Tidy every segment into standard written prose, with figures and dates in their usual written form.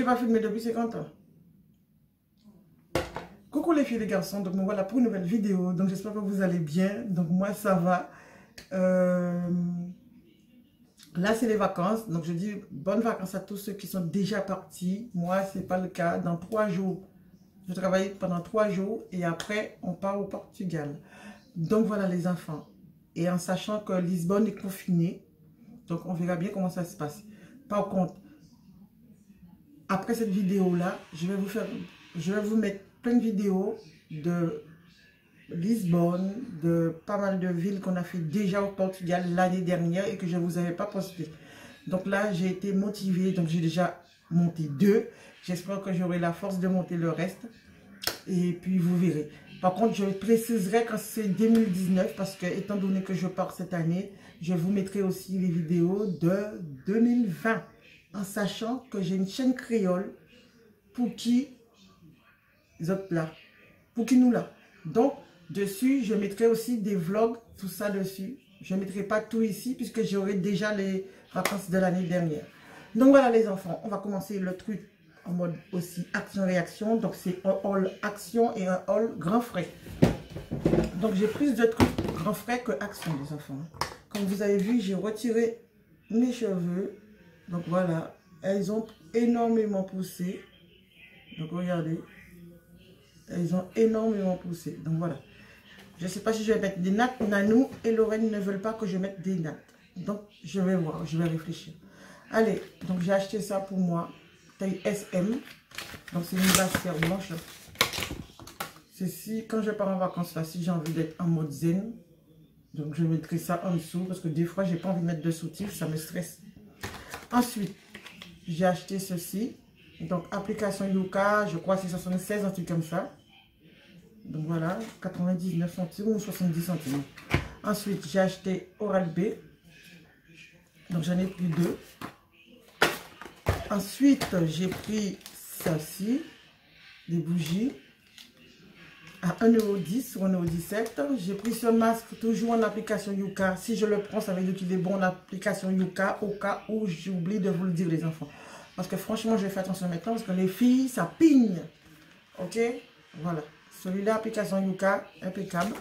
pas filmé depuis 50 ans. Coucou les filles et les garçons, donc me voilà pour une nouvelle vidéo. Donc j'espère que vous allez bien. Donc moi ça va. Là c'est les vacances. Donc je dis bonnes vacances à tous ceux qui sont déjà partis. Moi c'est pas le cas. Dans 3 jours, je travaille pendant 3 jours et après on part au Portugal. Donc voilà les enfants. Et en sachant que Lisbonne est confinée, donc on verra bien comment ça se passe. Par contre, après cette vidéo là, je vais vous mettre plein de vidéos de Lisbonne, de pas mal de villes qu'on a fait déjà au Portugal l'année dernière et que je ne vous avais pas posté. Donc là, j'ai été motivée, donc j'ai déjà monté 2. J'espère que j'aurai la force de monter le reste. Et puis vous verrez. Par contre, je préciserai quand c'est 2019 parce que étant donné que je pars cette année, je vous mettrai aussi les vidéos de 2020. En sachant que j'ai une chaîne créole pour qui là, pour qui nous là. Donc, dessus, je mettrai aussi des vlogs, tout ça dessus. Je ne mettrai pas tout ici puisque j'aurai déjà les vacances de l'année dernière. Donc voilà les enfants, on va commencer le truc en mode aussi action-réaction. Donc c'est un haul action et un haul grand frais. Donc j'ai plus de trucs grand frais que action les enfants. Comme vous avez vu, j'ai retiré mes cheveux. Donc voilà, elles ont énormément poussé. Donc regardez. Elles ont énormément poussé. Donc voilà. Je ne sais pas si je vais mettre des nattes. Nanou et Lorraine ne veulent pas que je mette des nattes. Donc je vais voir. Je vais réfléchir. Allez. Donc j'ai acheté ça pour moi. Taille SM. Donc c'est une brassière blanche. Ceci, quand je pars en vacances là, si j'ai envie d'être en mode zen. Donc je mettrai ça en dessous. Parce que des fois, j'ai pas envie de mettre de soutif. Ça me stresse. Ensuite, j'ai acheté ceci. Donc application Yuka. Je crois que c'est 76, un truc comme ça. Donc voilà, 99 centimes ou 70 centimes. Ensuite, j'ai acheté Oral-B. Donc j'en ai pris 2. Ensuite, j'ai pris ceci, des bougies, à 1,10 € ou 1,17 €. J'ai pris ce masque toujours en application Yuka. Si je le prends, ça veut dire qu'il est bon en application Yuka au cas où j'oublie de vous le dire les enfants. Parce que franchement, je vais faire attention maintenant parce que les filles, ça pigne. Ok, voilà. Celui-là, application Yuka, impeccable.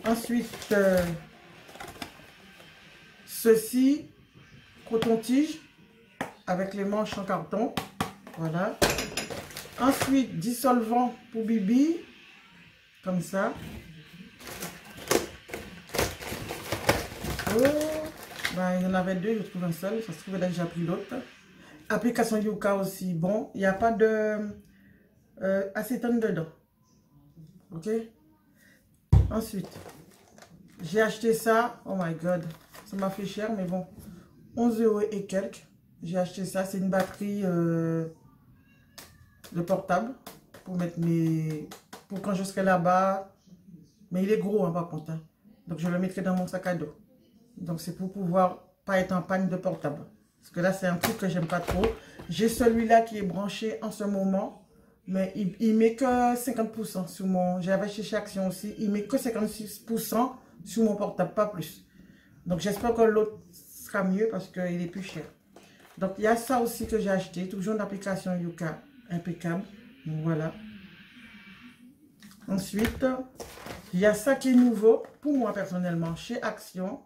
Ensuite, ceci, coton-tige, avec les manches en carton. Voilà. Ensuite, dissolvant pour Bibi, comme ça. Oh, ben, il y en avait 2, je trouve un seul. Ça se trouve, là, j'ai pris l'autre. Application Yuka aussi, bon. Il n'y a pas de acétone dedans. Ok. Ensuite, j'ai acheté ça. Oh my god. Ça m'a fait cher, mais bon. 11 € et quelques. J'ai acheté ça. C'est une batterie de portable. Pour mettre mes... Pour quand je serai là-bas. Mais il est gros, hein, par contre. Hein. Donc, je le mettrai dans mon sac à dos. Donc, c'est pour pouvoir pas être en panne de portable. Parce que là, c'est un truc que j'aime pas trop. J'ai celui-là qui est branché en ce moment. Mais il met que 50% sur mon... J'avais chez Action aussi. Il met que 56% sur mon portable, pas plus. Donc j'espère que l'autre sera mieux parce qu'il est plus cher. Donc il y a ça aussi que j'ai acheté. Toujours l'application Yuka. Impeccable. Donc voilà. Ensuite, il y a ça qui est nouveau pour moi personnellement chez Action.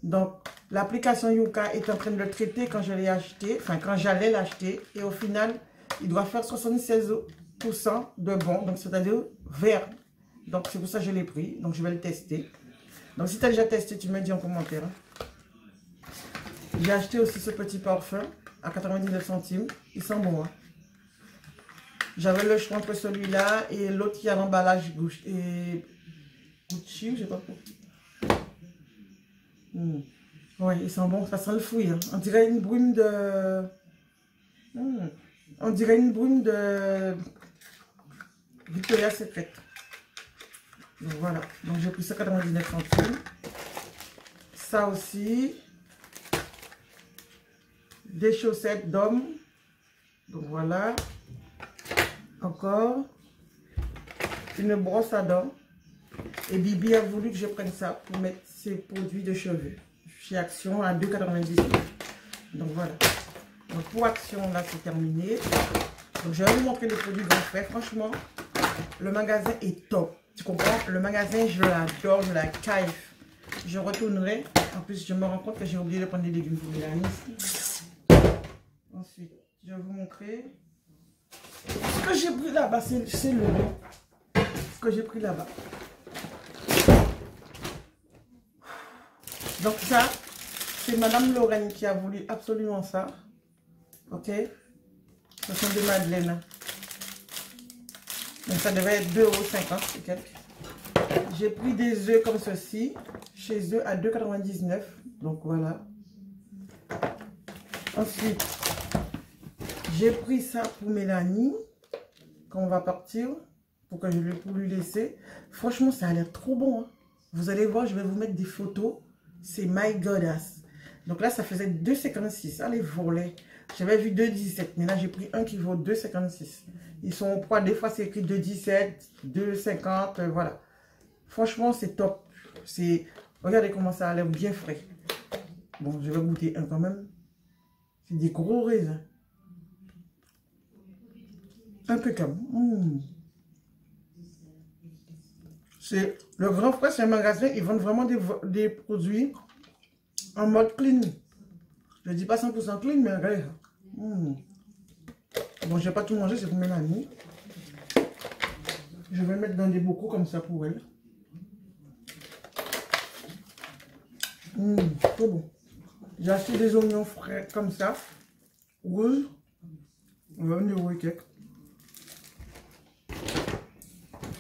Donc l'application Yuka est en train de le traiter quand je l'ai acheté. Enfin quand j'allais l'acheter. Et au final... il doit faire 76% de bon, donc c'est-à-dire vert. Donc c'est pour ça que je l'ai pris. Donc je vais le tester. Donc si tu as déjà testé, tu me dis en commentaire. J'ai acheté aussi ce petit parfum à 99 centimes. Il sent bon. Hein? J'avais le choix entre celui-là et l'autre qui a l'emballage Gucci, je sais pas quoi. Oui, il sent bon. Ça sent le fruit. Hein? On dirait une brume de... On dirait une brume de Victoria's Secret. Donc voilà. Donc j'ai pris ça 99 centimes. Ça aussi. Des chaussettes d'homme. Donc voilà. Encore. Une brosse à dents. Et Bibi a voulu que je prenne ça pour mettre ses produits de cheveux. Chez Action à 2,99 €. Donc voilà. Donc pour Action, là, c'est terminé. Donc je vais vous montrer les produits Grand Frais. Franchement, le magasin est top. Tu comprends? Le magasin, je l'adore, je la kiffe. Je retournerai. En plus, je me rends compte que j'ai oublié de prendre des légumes pour Mélanie. Ensuite, je vais vous montrer. Ce que j'ai pris là-bas, c'est le lot. Ce que j'ai pris là-bas. Donc ça, c'est Madame Lorraine qui a voulu absolument ça. Ok? Ce sont des madeleines. Donc ça devait être 2,50 € et quelques. J'ai pris des œufs comme ceci. Chez eux à 2,99 €. Donc voilà. Ensuite, j'ai pris ça pour Mélanie. Quand on va partir. Pour que je lui laisser. Franchement, ça a l'air trop bon. Hein. Vous allez voir, je vais vous mettre des photos. C'est My Goddess. Donc là, ça faisait 2,56 €. Ah, les volets. J'avais vu 2,17 €. Mais là, j'ai pris un qui vaut 2,56 €. Ils sont au poids. Des fois, c'est écrit 2,17 €, 2,50 €. Voilà. Franchement, c'est top. Regardez comment ça a l'air bien frais. Bon, je vais goûter un quand même. C'est des gros raisins. Impeccable. C'est le Grand Frais, c'est un magasin. Ils vendent vraiment des produits en mode clean. Je ne dis pas 100% clean, mais regardez. Bon, je ne vais pas tout manger, c'est pour Mélanie. Je vais mettre dans des bocaux comme ça pour elle. Trop bon. J'ai acheté des oignons frais comme ça. Rouge. On va venir au cake.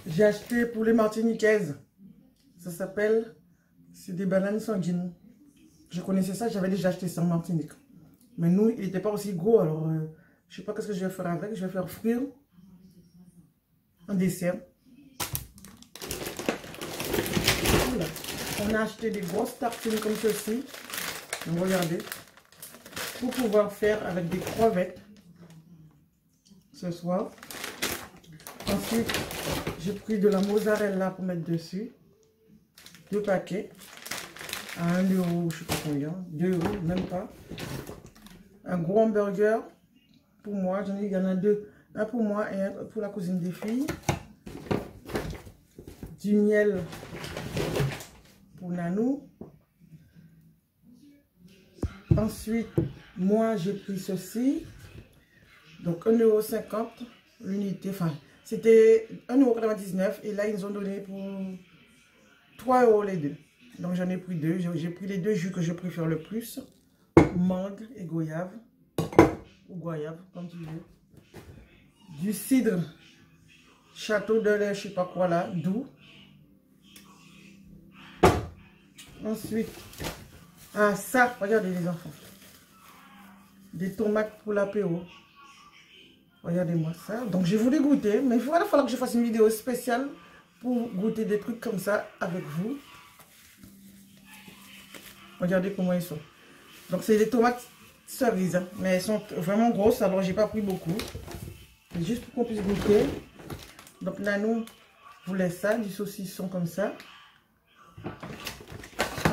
J'ai acheté pour les Martiniquaises. Ça s'appelle. C'est des bananes sanguines. Je connaissais ça, j'avais déjà acheté ça en Martinique. Mais nous, il n'était pas aussi gros. Alors, je ne sais pas ce que je vais faire avec. Je vais faire frire un dessert. Voilà. On a acheté des grosses tartines comme ceci. Donc, regardez. Pour pouvoir faire avec des crevettes ce soir. Ensuite, j'ai pris de la mozzarella pour mettre dessus. 2 paquets. À 1 €, je ne sais pas combien. 2 €, même pas. Un gros hamburger pour moi. Il y en a 2. Un pour moi et un pour la cousine des filles. Du miel pour Nanou. Ensuite, moi, j'ai pris ceci. Donc, 1,50 € l'unité. Enfin, c'était 1,99 € et là, ils nous ont donné pour 3 € les deux. Donc, j'en ai pris 2. J'ai pris les 2 jus que je préfère le plus. Mangue et goyave. Ou goyave, comme tu veux. Du cidre. Château de lait, je sais pas quoi là. Doux. Ensuite, ah ça, regardez les enfants. Des tomates pour l'apéro. Regardez-moi ça. Donc, je voulais goûter. Mais il va falloir que je fasse une vidéo spéciale pour goûter des trucs comme ça avec vous. Regardez comment ils sont. Donc, c'est des tomates cerises. Hein, mais elles sont vraiment grosses. Alors, j'ai pas pris beaucoup. C'est juste pour qu'on puisse goûter. Donc, Nanou voulait ça. Du saucisson comme ça.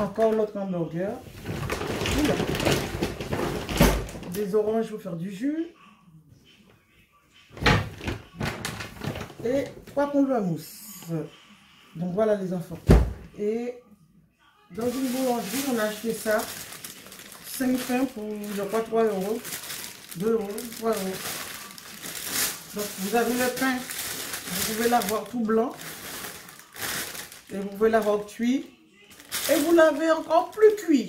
Encore l'autre hamburger. Oula. Des oranges pour faire du jus. Et 3 pamplemousses. Donc voilà les enfants. Et dans une boulangerie, on a acheté ça. 5 pains pour, je crois, 3 €. 2 €, 3 €. Donc vous avez le pain. Vous pouvez l'avoir tout blanc. Et vous pouvez l'avoir cuit. Et vous l'avez encore plus cuit.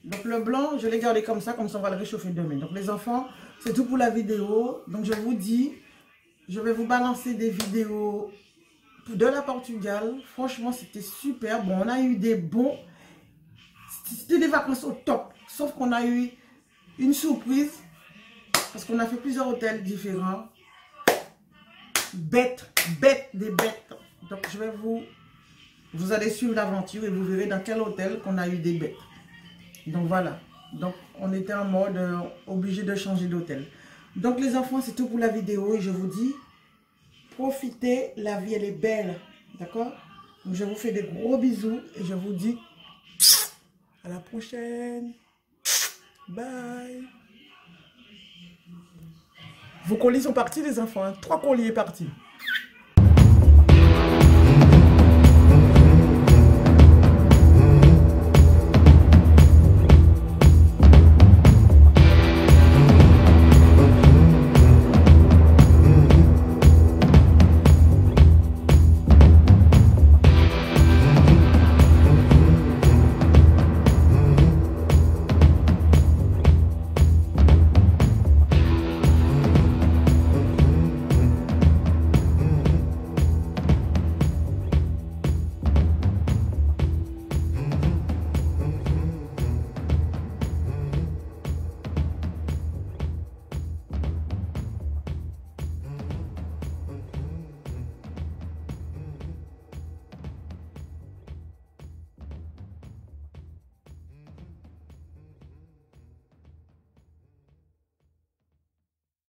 Donc le blanc, je l'ai gardé comme ça on va le réchauffer demain. Donc les enfants, c'est tout pour la vidéo. Donc je vous dis, je vais vous balancer des vidéos de la Portugal. Franchement, c'était super. Bon, on a eu des bons... C'était des vacances au top. Sauf qu'on a eu une surprise. Parce qu'on a fait plusieurs hôtels différents. Bêtes, des bêtes. Donc je vais vous allez suivre l'aventure et vous verrez dans quel hôtel qu'on a eu des bêtes. Donc voilà. Donc on était en mode obligé de changer d'hôtel. Donc les enfants, c'est tout pour la vidéo. Et je vous dis, profitez, la vie elle est belle. D'accord? Donc je vous fais des gros bisous. Et je vous dis à la prochaine. Bye. Vos colis sont partis, les enfants. 3 colis sont partis.